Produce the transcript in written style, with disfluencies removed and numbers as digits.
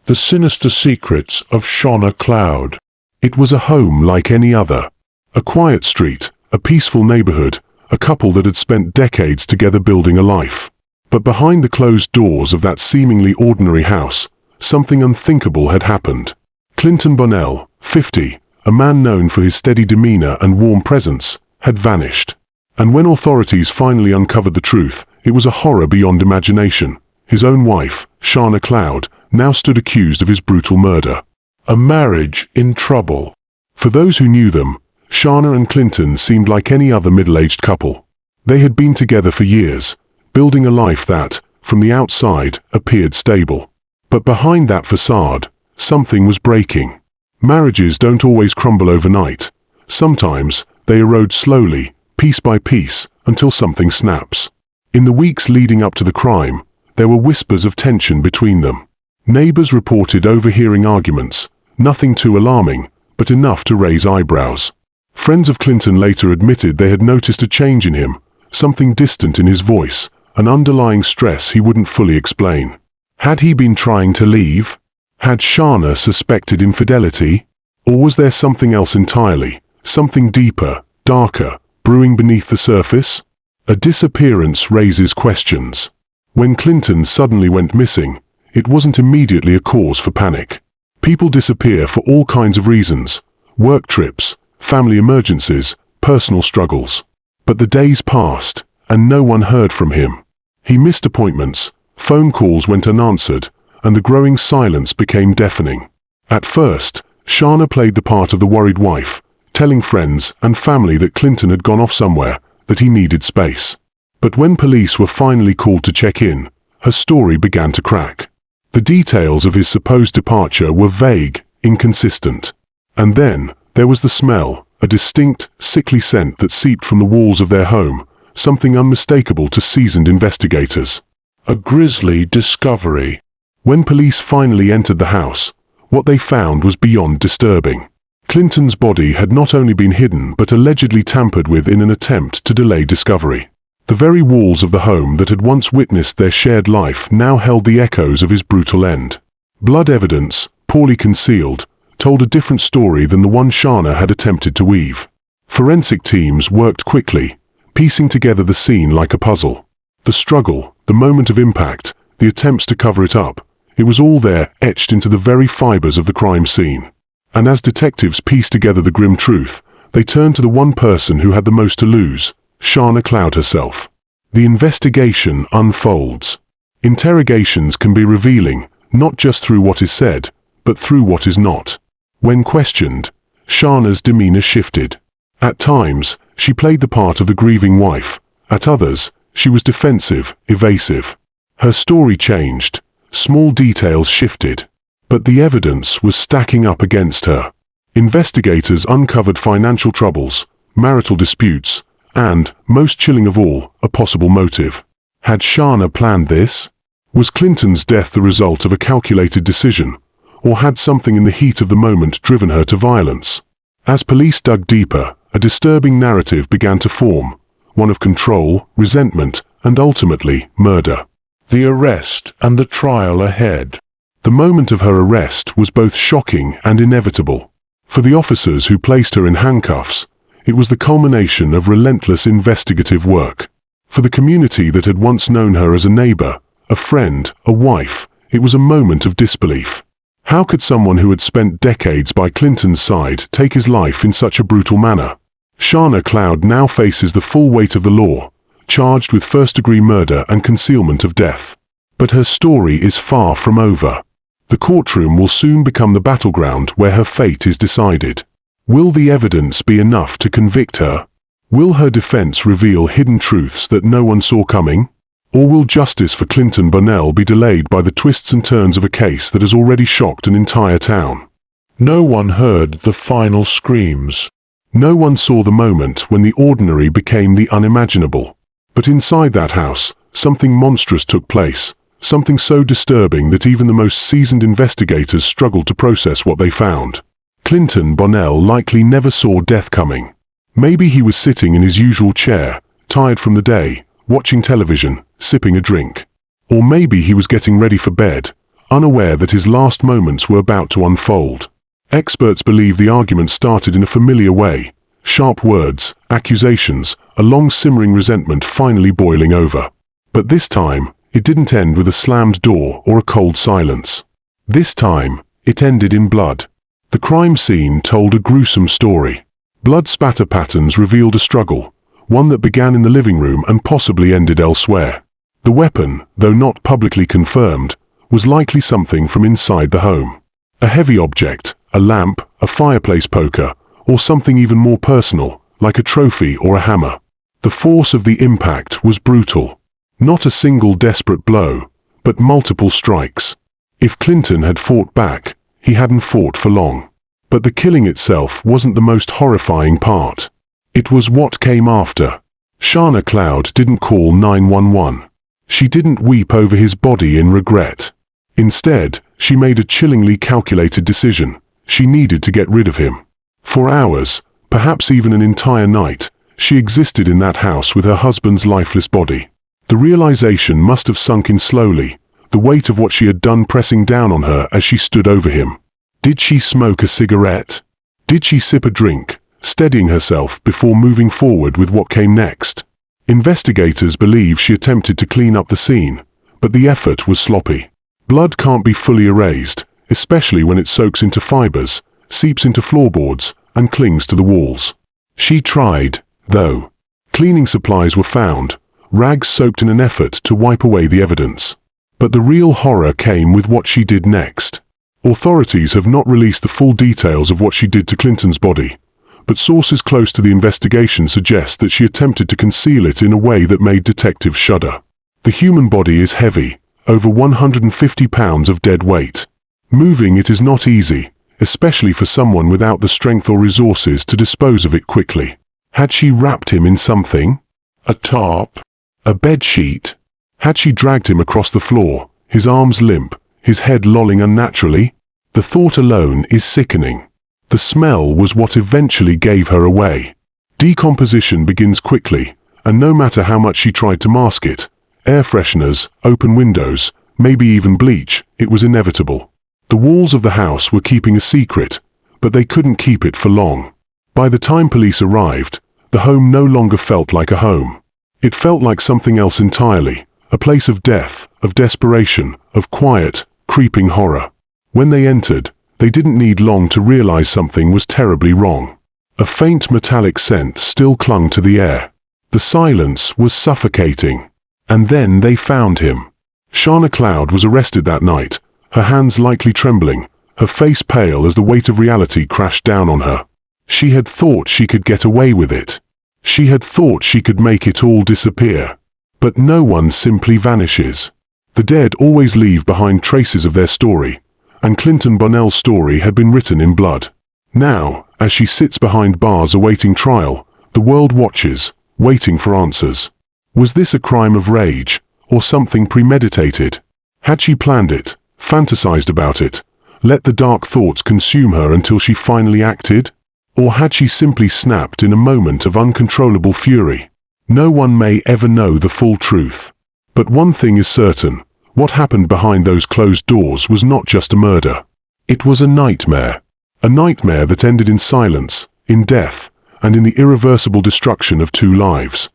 The Sinister Secrets of Shana Cloud. It was a home like any other. A quiet street, a peaceful neighborhood, a couple that had spent decades together building a life. But behind the closed doors of that seemingly ordinary house, something unthinkable had happened. Clinton Bonnell, 50, a man known for his steady demeanor and warm presence, had vanished. And when authorities finally uncovered the truth, it was a horror beyond imagination. His own wife, Shana Cloud, now stood accused of his brutal murder. A marriage in trouble. For those who knew them, Shana and Clinton seemed like any other middle-aged couple. They had been together for years, building a life that, from the outside, appeared stable. But behind that facade, something was breaking. Marriages don't always crumble overnight. Sometimes, they erode slowly, piece by piece, until something snaps. In the weeks leading up to the crime, there were whispers of tension between them. Neighbors reported overhearing arguments, nothing too alarming, but enough to raise eyebrows. Friends of Clinton later admitted they had noticed a change in him, something distant in his voice, an underlying stress he wouldn't fully explain. Had he been trying to leave? Had Shana suspected infidelity? Or was there something else entirely, something deeper, darker, brewing beneath the surface? A disappearance raises questions. When Clinton suddenly went missing, it wasn't immediately a cause for panic. People disappear for all kinds of reasons: work trips, family emergencies, personal struggles. But the days passed, and no one heard from him. He missed appointments, phone calls went unanswered, and the growing silence became deafening. At first, Shana played the part of the worried wife, telling friends and family that Clinton had gone off somewhere, that he needed space. But when police were finally called to check in, her story began to crack. The details of his supposed departure were vague, inconsistent. And then, there was the smell, a distinct, sickly scent that seeped from the walls of their home, something unmistakable to seasoned investigators. A grisly discovery. When police finally entered the house, what they found was beyond disturbing. Clinton's body had not only been hidden but allegedly tampered with in an attempt to delay discovery. The very walls of the home that had once witnessed their shared life now held the echoes of his brutal end. Blood evidence, poorly concealed, told a different story than the one Shana had attempted to weave. Forensic teams worked quickly, piecing together the scene like a puzzle. The struggle, the moment of impact, the attempts to cover it up, it was all there, etched into the very fibers of the crime scene. And as detectives pieced together the grim truth, they turned to the one person who had the most to lose: Shana Cloud herself. The investigation unfolds. Interrogations can be revealing, not just through what is said, but through what is not. When questioned, Shana's demeanor shifted. At times, she played the part of the grieving wife. At others, she was defensive, evasive. Her story changed. Small details shifted. But the evidence was stacking up against her. Investigators uncovered financial troubles, marital disputes, and, most chilling of all, a possible motive. Had Shana planned this? Was Clinton's death the result of a calculated decision, or had something in the heat of the moment driven her to violence? As police dug deeper, a disturbing narrative began to form, one of control, resentment, and ultimately, murder. The arrest and the trial ahead. The moment of her arrest was both shocking and inevitable. For the officers who placed her in handcuffs, it was the culmination of relentless investigative work. For the community that had once known her as a neighbor, a friend, a wife, it was a moment of disbelief. How could someone who had spent decades by Clinton's side take his life in such a brutal manner? Shana Cloud now faces the full weight of the law, charged with first-degree murder and concealment of death. But her story is far from over. The courtroom will soon become the battleground where her fate is decided. Will the evidence be enough to convict her? Will her defense reveal hidden truths that no one saw coming? Or will justice for Clinton Bonnell be delayed by the twists and turns of a case that has already shocked an entire town? No one heard the final screams. No one saw the moment when the ordinary became the unimaginable. But inside that house, something monstrous took place, something so disturbing that even the most seasoned investigators struggled to process what they found. Clinton Bonnell likely never saw death coming. Maybe he was sitting in his usual chair, tired from the day, watching television, sipping a drink. Or maybe he was getting ready for bed, unaware that his last moments were about to unfold. Experts believe the argument started in a familiar way: sharp words, accusations, a long simmering resentment finally boiling over. But this time, it didn't end with a slammed door or a cold silence. This time, it ended in blood. The crime scene told a gruesome story. Blood spatter patterns revealed a struggle, one that began in the living room and possibly ended elsewhere. The weapon, though not publicly confirmed, was likely something from inside the home. A heavy object, a lamp, a fireplace poker, or something even more personal, like a trophy or a hammer. The force of the impact was brutal. Not a single desperate blow, but multiple strikes. If Clinton had fought back, he hadn't fought for long. But the killing itself wasn't the most horrifying part. It was what came after. Shana Cloud didn't call 911. She didn't weep over his body in regret. Instead, she made a chillingly calculated decision. She needed to get rid of him. For hours, perhaps even an entire night, she existed in that house with her husband's lifeless body. The realization must have sunk in slowly, the weight of what she had done pressing down on her as she stood over him. Did she smoke a cigarette? Did she sip a drink, steadying herself before moving forward with what came next? Investigators believe she attempted to clean up the scene, but the effort was sloppy. Blood can't be fully erased, especially when it soaks into fibers, seeps into floorboards, and clings to the walls. She tried, though. Cleaning supplies were found, rags soaked in an effort to wipe away the evidence. But the real horror came with what she did next. Authorities have not released the full details of what she did to Clinton's body, but sources close to the investigation suggest that she attempted to conceal it in a way that made detectives shudder. The human body is heavy, over 150 pounds of dead weight. Moving it is not easy, especially for someone without the strength or resources to dispose of it quickly. Had she wrapped him in something? A tarp? A bedsheet? Had she dragged him across the floor, his arms limp, his head lolling unnaturally? The thought alone is sickening. The smell was what eventually gave her away. Decomposition begins quickly, and no matter how much she tried to mask it, air fresheners, open windows, maybe even bleach, it was inevitable. The walls of the house were keeping a secret, but they couldn't keep it for long. By the time police arrived, the home no longer felt like a home. It felt like something else entirely, a place of death, of desperation, of quiet, creeping horror. When they entered, they didn't need long to realize something was terribly wrong. A faint metallic scent still clung to the air. The silence was suffocating. And then they found him. Shana Cloud was arrested that night, her hands lightly trembling, her face pale as the weight of reality crashed down on her. She had thought she could get away with it. She had thought she could make it all disappear. But no one simply vanishes. The dead always leave behind traces of their story, and Clinton Bonnell's story had been written in blood. Now, as she sits behind bars awaiting trial, the world watches, waiting for answers. Was this a crime of rage, or something premeditated? Had she planned it, fantasized about it, let the dark thoughts consume her until she finally acted? Or had she simply snapped in a moment of uncontrollable fury? No one may ever know the full truth. But one thing is certain, what happened behind those closed doors was not just a murder. It was a nightmare. A nightmare that ended in silence, in death, and in the irreversible destruction of two lives.